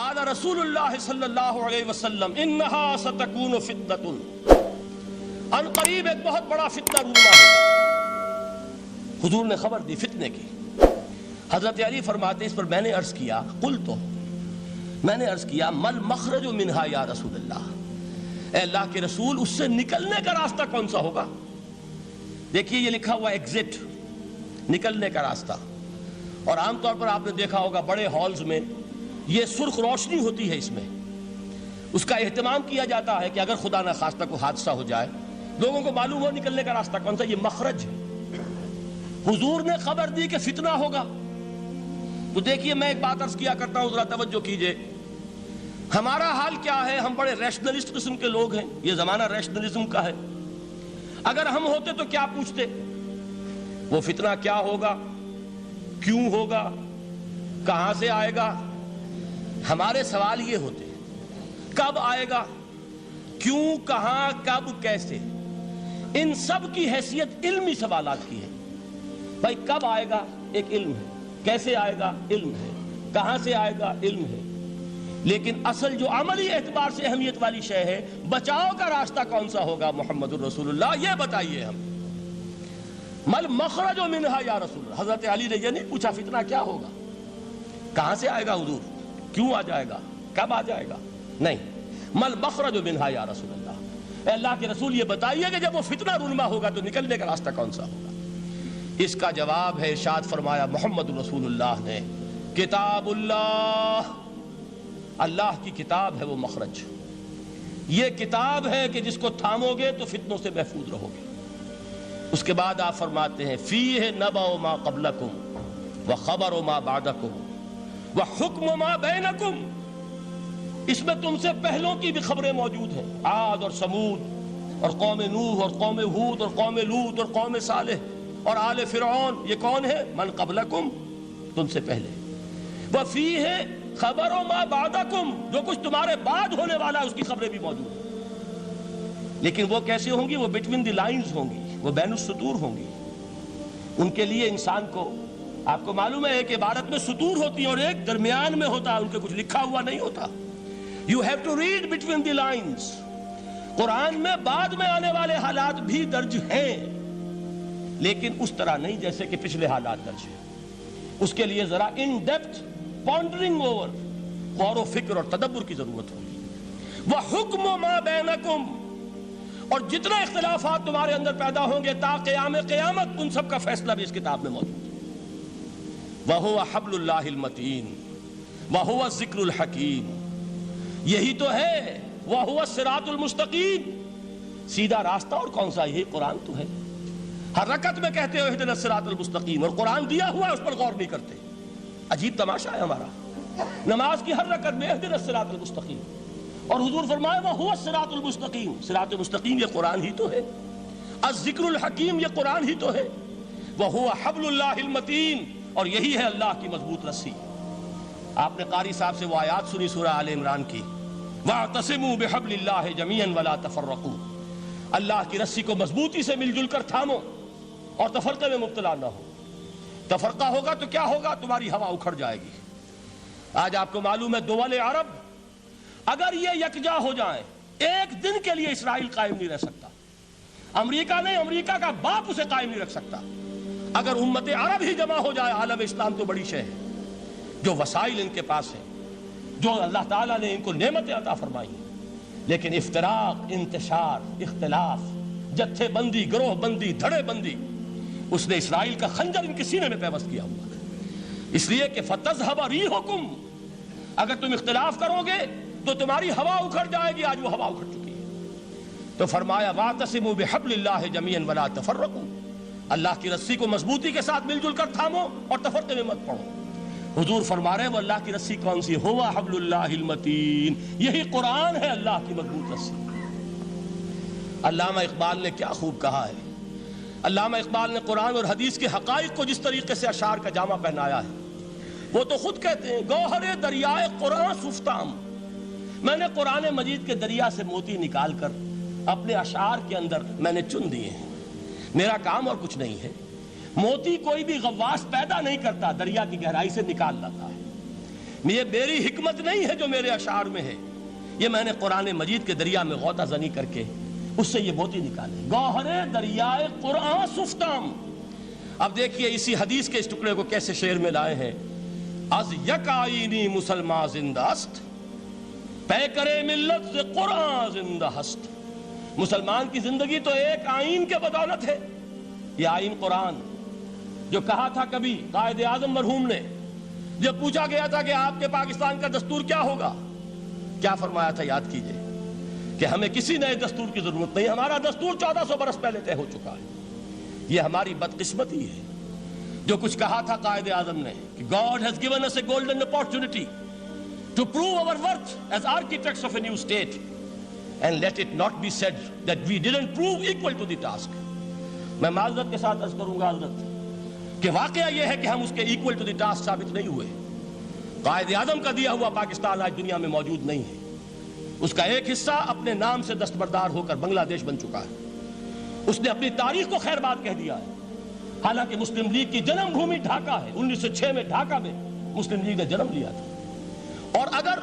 قال رسول اللہ صلی اللہ علیہ وسلم انہا ستکون فتنۃ، ان قریب ایک بہت بڑا فتنہ رونما ہوگا۔ حضور نے خبر دی فتنے کی۔ حضرت علی فرماتے اس پر میں نے عرض کیا، میں نے عرض کیا مل مخرج منہا یا رسول اللہ، اے اللہ کے رسول اس سے نکلنے کا راستہ کون سا ہوگا؟ دیکھیے یہ لکھا ہوا ایگزٹ، نکلنے کا راستہ۔ اور عام طور پر آپ نے دیکھا ہوگا بڑے ہالز میں یہ سرخ روشنی ہوتی ہے، اس میں اس کا اہتمام کیا جاتا ہے کہ اگر خدا نہ خواستہ کوئی حادثہ ہو جائے لوگوں کو معلوم ہو نکلنے کا راستہ کون سا، یہ مخرج ہے۔ حضور نے خبر دی کہ فتنہ ہوگا۔ تو دیکھیے میں ایک بات عرض کیا کرتا ہوں، ذرا توجہ کیجئے۔ ہمارا حال کیا ہے؟ ہم بڑے ریشنلسٹ قسم کے لوگ ہیں، یہ زمانہ ریشنلزم کا ہے۔ اگر ہم ہوتے تو کیا پوچھتے؟ وہ فتنہ کیا ہوگا، کیوں ہوگا، کہاں سے آئے گا؟ ہمارے سوال یہ ہوتے، کب آئے گا، کیوں، کہاں، کب، کیسے۔ ان سب کی حیثیت علمی سوالات کی ہے۔ بھائی کب آئے گا ایک علم ہے، کیسے آئے گا علم ہے، کہاں سے آئے گا علم ہے، لیکن اصل جو عملی اعتبار سے اہمیت والی شے ہے، بچاؤ کا راستہ کون سا ہوگا محمد الرسول اللہ، یہ بتائیے ہم۔ مل مخرج منہا یا رسول اللہ، حضرت علی نے یہ نہیں پوچھا فتنہ کیا ہوگا، کہاں سے آئے گا حضور، کیوں آ جائے گا، کب آ جائے گا، نہیں، مل مخرج منہا یا رسول اللہ، اے اللہ کے رسول یہ بتائیے کہ جب وہ فتنہ رونما ہوگا تو نکلنے کا راستہ کون سا ہوگا۔ اس کا جواب ہے، ارشاد فرمایا محمد رسول اللہ نے، کتاب اللہ، اللہ کی کتاب ہے وہ مخرج، یہ کتاب ہے کہ جس کو تھامو گے تو فتنوں سے محفوظ رہو گے۔ اس کے بعد آپ فرماتے ہیں فیہ نبأ ما قبلکم وخبر ما بعدکم وحکم ما بینکم، اس میں تم سے پہلوں کی بھی خبریں موجود ہیں، عاد اور سمود اور قوم نوح اور قوم ہود اور قوم لوط اور قوم صالح اور آل فرعون، یہ کون ہے؟ من قبلکم، تم سے پہلے، وفیہ خبر ما بعدکم، جو کچھ تمہارے بعد ہونے والا ہے اس کی خبریں بھی موجود ہیں، لیکن وہ کیسے ہوں گی؟ وہ بٹوین دی لائنز ہوں گی، وہ بین السطور ہوں گی۔ ان کے لیے انسان کو، آپ کو معلوم ہے ایک عبارت میں سطور ہوتی ہیں اور ایک درمیان میں ہوتا ہے، ان کے کچھ لکھا ہوا نہیں ہوتا۔ You have to read between the lines۔ قرآن میں بعد میں آنے والے حالات بھی درج ہیں، لیکن اس طرح نہیں جیسے کہ پچھلے حالات درج ہیں۔ اس کے لیے ذرا ان ڈیپتھ پونڈرنگ اوور، غور و فکر اور تدبر کی ضرورت ہوگی۔ وَحُکْمُ مَا بَيْنَكُمْ، اور جتنے اختلافات تمہارے اندر پیدا ہوں گے تا قیام قیامت، ان سب کا فیصلہ بھی اس کتاب میں موجود ہے۔ وَهُوَ حَبْلُ اللَّهِ الْمَتِينُ وَهُوَ الذِّكْرُ الْحَكِيمُ، یہی تو ہے وَهُوَ الصِّرَاطُ الْمُسْتَقِيمُ، سیدھا راستہ اور کون سا؟ یہی قرآن تو ہے۔ ہر رکعت میں کہتے ہو اهْدِنَا الصِّرَاطَ الْمُسْتَقِيمُ، اور قرآن دیا ہوا ہے اس پر غور نہیں کرتے۔ عجیب تماشا ہے ہمارا، نماز کی ہر رکعت میں اهْدِنَا الصِّرَاطَ الْمُسْتَقِيمُ، اور حضور فرمایا وَهُوَ الصِّرَاطُ الْمُسْتَقِيمُ، صراط مستقیم یہ قرآن ہی تو ہے، الذکر الحکیم یہ قرآن ہی تو ہے، وَهُوَ حَبْلُ اللَّهِ الْمَتِينُ، اور یہی ہے اللہ کی مضبوط رسی۔ آپ نے قاری صاحب سے وہ آیات سنی سورہ آل عمران کی، وَاعْتَصِمُوا بِحَبْلِ اللَّهِ جَمِيعًا وَلَا تَفَرَّقُوا، اللہ کی رسی کو مضبوطی سے مل جل کر تھامو اور تفرقے میں مبتلا نہ ہو۔ تفرقہ ہوگا تو کیا ہوگا؟ تمہاری ہوا اکھڑ جائے گی۔ آج آپ کو معلوم ہے دول عرب اگر یہ یکجا ہو جائیں، ایک دن کے لیے اسرائیل قائم نہیں رہ سکتا، امریکہ نہیں، امریکہ کا باپ اسے قائم نہیں رکھ سکتا۔ اگر امت عرب ہی جمع ہو جائے، عالم اسلام تو بڑی شے ہے، جو وسائل ان کے پاس ہیں، جو اللہ تعالیٰ نے ان کو نعمتیں عطا فرمائی ہیں، لیکن افتراق، انتشار، اختلاف، جتھے بندی، گروہ بندی، دھڑے بندی، اس نے اسرائیل کا خنجر ان کے سینے میں پیوست کیا ہوا ہے۔ اس لیے کہ فَتَذْهَبَ رِيحُكُمْ، اگر تم اختلاف کرو گے تو تمہاری ہوا اکھڑ جائے گی، آج وہ ہوا اکھڑ چکی ہے۔ تو فرمایا وَاعْتَصِمُوا بِحَبْلِ اللَّهِ جَمِيعًا وَلَا تَفَرَّقُوا، اللہ کی رسی کو مضبوطی کے ساتھ مل جل کر تھامو اور تفرقے میں مت پڑو۔ حضور فرما رہے ہیں وہ اللہ کی رسی کون سی؟ ہوا حبل اللہ المتین، یہی قرآن ہے اللہ کی مضبوط رسی۔ علامہ اقبال نے کیا خوب کہا ہے، علامہ اقبال نے قرآن اور حدیث کے حقائق کو جس طریقے سے اشعار کا جامع پہنایا ہے، وہ تو خود کہتے ہیں گوہر دریائے قرآن سفتام، میں نے قرآن مجید کے دریا سے موتی نکال کر اپنے اشعار کے اندر میں نے چن دیے ہیں، میرا کام اور کچھ نہیں ہے۔ موتی کوئی بھی غواص پیدا نہیں کرتا، دریا کی گہرائی سے نکال لاتا ہے۔ یہ میری حکمت نہیں ہے جو میرے اشعار میں ہے، یہ میں نے قرآن مجید کے دریا میں غوطہ زنی کر کے اس سے یہ موتی نکالے، گوہر دریائے قرآن سفتام۔ اب دیکھیے اسی حدیث کے اس ٹکڑے کو کیسے شعر میں لائے ہیں۔ از یک آئینی مسلمان زندہ است، پیکرے ملت سے قرآن زندہ ہست۔ مسلمان کی زندگی تو ایک آئین کے بدولت ہے، یہ آئین قرآن، جو کہا تھا کبھی قائد اعظم مرحوم نے جب پوچھا گیا تھا کہ آپ کے پاکستان کا دستور کیا ہوگا، کیا فرمایا تھا یاد کیجئے کہ ہمیں کسی نئے دستور کی ضرورت نہیں، ہمارا دستور 1400 برس پہلے طے ہو چکا ہے۔ یہ ہماری بدقسمتی ہے جو کچھ کہا تھا قائد اعظم نے کہ God has given us a golden opportunity to prove our worth as architects of a new state, and let it not be said that we didn't prove equal to the task۔ میں معذرت کے ساتھ عرض کروں گا حضرت کہ واقعہ یہ ہے کہ ہم اس کے equal to the task ثابت نہیں ہوئے۔ قائد اعظم کا دیا ہوا پاکستان آج دنیا میں موجود نہیں ہے، اس کا ایک حصہ اپنے نام سے دستبردار ہو کر بنگلہ دیش بن چکا ہے، اس نے اپنی تاریخ کو خیر بات کہہ دیا ہے۔ حالانکہ مسلم لیگ کی جنم بھومی ڈھاکہ ہے، 1906 میں ڈھاکہ میں مسلم لیگ نے جنم لیا تھا، اور اگر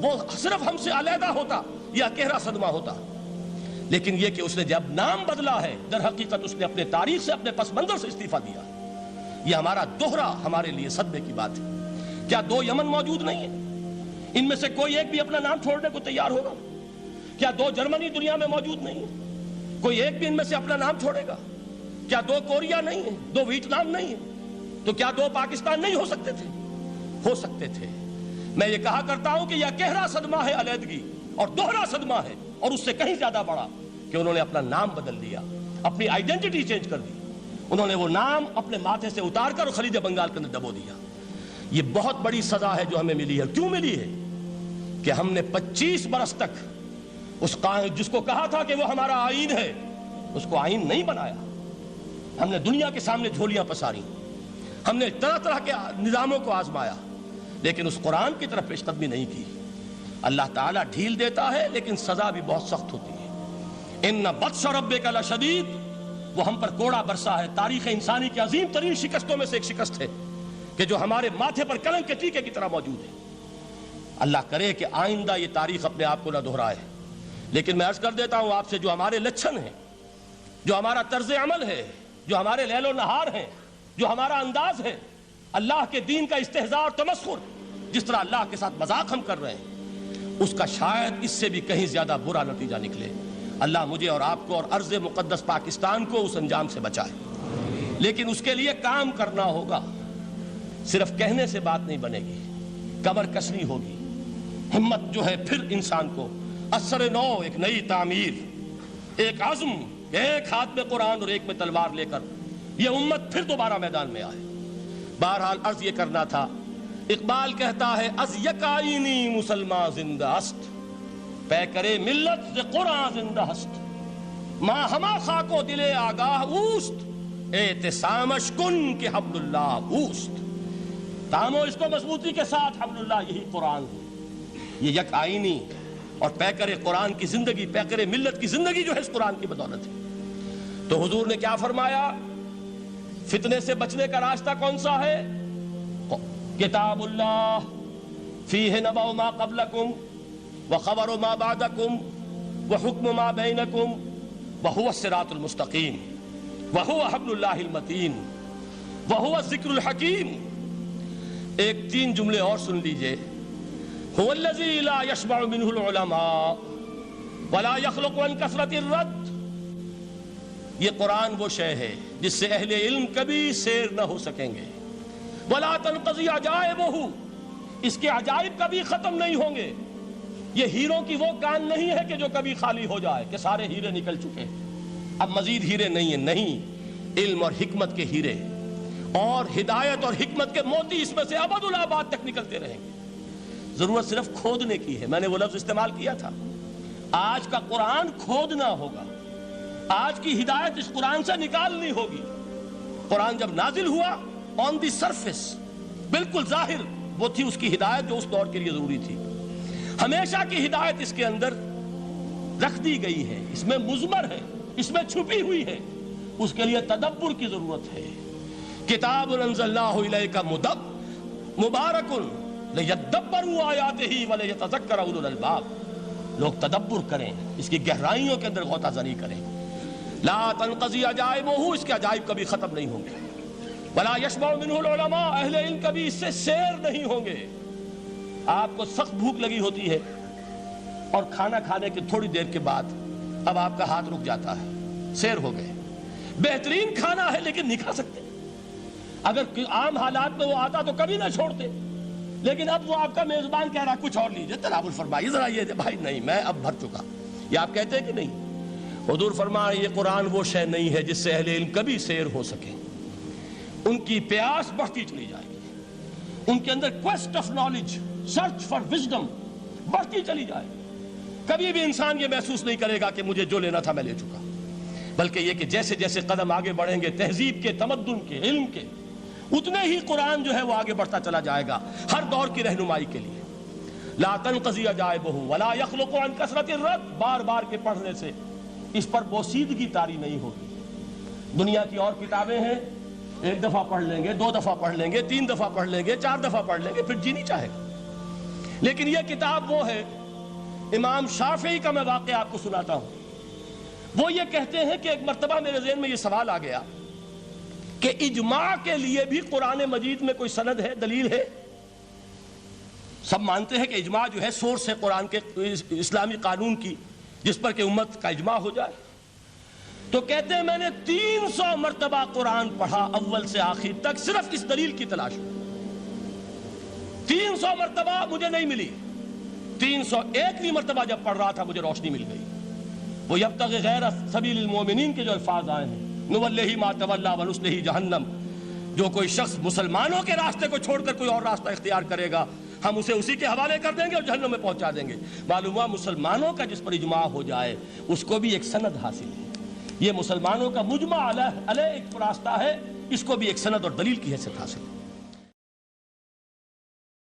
وہ صرف ہم سے علیحدہ ہوتا یا گہرا صدمہ ہوتا، لیکن یہ کہ اس نے جب نام بدلا ہے در حقیقت اس نے اپنے تاریخ سے اپنے پس منظر سے استعفیٰ دیا۔ یہ ہمارا دوہرا ہمارے لیے صدمے کی بات ہے۔ کیا 2 یمن موجود نہیں ہیں؟ ان میں سے کوئی ایک بھی اپنا نام چھوڑنے کو تیار ہوگا؟ کیا 2 جرمنی دنیا میں موجود نہیں ہیں؟ کوئی ایک بھی ان میں سے اپنا نام چھوڑے گا؟ کیا 2 کوریا نہیں ہیں؟ 2 ویتنام نہیں ہیں؟ تو کیا 2 پاکستان نہیں ہو سکتے تھے؟ ہو سکتے تھے۔ میں یہ کہا کرتا ہوں کہ یہ گہرا صدمہ ہے علیحدگی، اور دوہرا صدمہ ہے، اور اس سے کہیں زیادہ بڑا کہ انہوں نے اپنا نام بدل لیا، اپنی آئیڈینٹی چینج کر دی، انہوں نے وہ نام اپنے ماتھے سے اتار کر خلیج بنگال کے اندر دبو دیا۔ یہ بہت بڑی سزا ہے جو ہمیں ملی ہے۔ کیوں ملی ہے؟ کہ ہم نے 25 برس تک اس قائد جس کو کہا تھا کہ وہ ہمارا آئین ہے، اس کو آئین نہیں بنایا۔ ہم نے دنیا کے سامنے جھولیاں پساری، ہم نے طرح طرح کے نظاموں کو آزمایا، لیکن اس قرآن کی طرف پیش قدمی نہیں کی۔ اللہ تعالیٰ ڈھیل دیتا ہے لیکن سزا بھی بہت سخت ہوتی ہے۔ ان بطش ربک لشدید، وہ ہم پر کوڑا برسا ہے۔ تاریخ انسانی کی عظیم ترین شکستوں میں سے ایک شکست ہے کہ جو ہمارے ماتھے پر کلنک کے ٹیکے کی طرح موجود ہے۔ اللہ کرے کہ آئندہ یہ تاریخ اپنے آپ کو نہ دہرائے، لیکن میں عرض کر دیتا ہوں آپ سے، جو ہمارے لچھن ہیں، جو ہمارا طرز عمل ہے، جو ہمارے لیل و نہار ہیں، جو ہمارا انداز ہے، اللہ کے دین کا استہزاء اور تمسخر، جس طرح اللہ کے ساتھ مذاق ہم کر رہے ہیں، اس کا شاید اس سے بھی کہیں زیادہ برا نتیجہ نکلے۔ اللہ مجھے اور آپ کو اور ارض مقدس پاکستان کو اس انجام سے بچائے، لیکن اس کے لیے کام کرنا ہوگا۔ صرف کہنے سے بات نہیں بنے گی، کمر کسنی ہوگی، ہمت جو ہے پھر انسان کو اثر نو، ایک نئی تعمیر، ایک عزم، ایک ہاتھ میں قرآن اور ایک میں تلوار لے کر یہ امت پھر دوبارہ میدان میں آئے۔ بہرحال عرض یہ کرنا تھا، اقبال کہتا ہے از یک آئینی مسلمان زندہ است، پے کرے ملت سے قرآن زندہ ہست، ماں ہما خاک و دل آگاہ اوست، اعتصامش کن کہ حبل اللہ اوست۔ تامو اس کو مضبوطی کے ساتھ، حبل اللہ یہی قرآن ہے۔ یہ یک آئینی اور پیکر قرآن کی زندگی، پیکر ملت کی زندگی جو ہے اس قرآن کی بدولت ہے۔ تو حضور نے کیا فرمایا؟ فتنے سے بچنے کا راستہ کون سا ہے؟ کتاب اللہ فیہ نبأ ما قبلکم وخبر ما بعدکم وحکم ما بینکم وہو الصراط المستقیم وہو حبل اللہ المتین وہو الذکر الحکیم۔ ایک 3 جملے اور سن لیجئے۔ هو الذی لا یشبع منہ العلماء ولا یخلق عن کثرت الرد۔ یہ قرآن وہ شے ہے جس سے اہل علم کبھی سیر نہ ہو سکیں گے۔ ولا تنقضی عجائبہ، اس کے عجائب کبھی ختم نہیں ہوں گے۔ یہ ہیروں کی وہ کان نہیں ہے کہ جو کبھی خالی ہو جائے کہ سارے ہیرے نکل چکے، اب مزید ہیرے نہیں ہیں، نہیں، علم اور حکمت کے ہیرے اور ہدایت اور حکمت کے موتی اس میں سے ابد الآباد تک نکلتے رہیں گے۔ ضرورت صرف کھودنے کی ہے، میں نے وہ لفظ استعمال کیا تھا۔ آج کا قرآن کھودنا ہوگا، آج کی ہدایت اس قرآن سے نکالنی ہوگی۔ قرآن جب نازل ہوا آن دی سرفیس، بالکل ظاہر وہ تھی اس کی ہدایت جو اس دور کے لیے ضروری تھی۔ ہمیشہ کی ہدایت اس کے اندر رکھ دی گئی ہے، اس میں مضمر ہے، اس میں چھپی ہوئی ہے، اس کے لیے تدبر کی ضرورت ہے۔ کتاب انزلناہ الیک مبارک لِيَدَّبَّرُوا آیَاتِهِ وَلِيَتَذَكَّرَ أُولُو الْأَلْبَابِ، لوگ تدبر کریں، اس کی گہرائیوں کے اندر غوطہ زنی کریں۔ لا تنقضی عجائبہ، اس کے عجائب کبھی ختم نہیں ہوں گے۔ ولا یشبع منہ العلماء، اہل علم کبھی اس سے سیر نہیں ہوں گے۔ آپ کو سخت بھوک لگی ہوتی ہے اور کھانا کھانے کے تھوڑی دیر کے بعد اب آپ کا ہاتھ رک جاتا ہے، سیر ہو گئے، بہترین کھانا ہے لیکن نہیں کھا سکتے۔ اگر عام حالات میں وہ آتا تو کبھی نہ چھوڑتے، لیکن اب وہ آپ کا میزبان کہہ رہا کچھ اور لیجیے، تناول فرمائیے ذرا، یہ بھائی نہیں میں اب بھر چکا، یہ آپ کہتے ہیں کہ نہیں؟ حضور فرمایا یہ قرآن وہ شے نہیں ہے جس سے اہل علم کبھی سیر ہو سکے، ان کی پیاس بڑھتی چلی جائے گی، ان کے اندر quest of knowledge, search for wisdom بڑھتی چلی جائے گی۔ کبھی بھی انسان یہ محسوس نہیں کرے گا کہ مجھے جو لینا تھا میں لے چکا، بلکہ یہ کہ جیسے جیسے قدم آگے بڑھیں گے تہذیب کے، تمدن کے، علم کے، اتنے ہی قرآن جو ہے وہ آگے بڑھتا چلا جائے گا ہر دور کی رہنمائی کے لیے۔ لا تنقضی عجائبہ ولا یخلق عن کثرت الرد، بار بار کے پڑھنے سے اس پر بوسیدگی طاری نہیں ہوگی۔ دنیا کی اور کتابیں ہیں، ایک دفعہ پڑھ لیں گے، دو دفعہ پڑھ لیں گے، تین دفعہ پڑھ لیں گے، چار دفعہ پڑھ لیں گے، پھر جی نہیں چاہے گا۔ لیکن یہ کتاب وہ ہے، امام شافعی کا میں واقعہ آپ کو سناتا ہوں۔ وہ یہ کہتے ہیں کہ ایک مرتبہ میرے ذہن میں یہ سوال آ گیا کہ اجماع کے لیے بھی قرآن مجید میں کوئی سند ہے، دلیل ہے؟ سب مانتے ہیں کہ اجماع جو ہے سورس ہے قرآن کے، اسلامی قانون کی، جس پر کہ امت کا اجماع ہو جائے۔ تو کہتے ہیں میں نے 300 مرتبہ قرآن پڑھا اول سے آخر تک، صرف اس دلیل کی تلاش میں۔ 300 مرتبہ مجھے نہیں ملی، 301ویں مرتبہ جب پڑھ رہا تھا مجھے روشنی مل گئی۔ وہ یبتغی غیر سبیل المومنین کے جو الفاظ آئے ہیں، نولہ ما تولی ونصلہ جہنم، جو کوئی شخص مسلمانوں کے راستے کو چھوڑ کر کوئی اور راستہ اختیار کرے گا ہم اسے اسی کے حوالے کر دیں گے اور جہنم میں پہنچا دیں گے۔ معلوم ہوا مسلمانوں کا جس پر اجماع ہو جائے اس کو بھی ایک سند حاصل ہے۔ یہ مسلمانوں کا مجمع علیہ ایک راستہ ہے، اس کو بھی ایک سند اور دلیل کی حیثیت حاصل ہے۔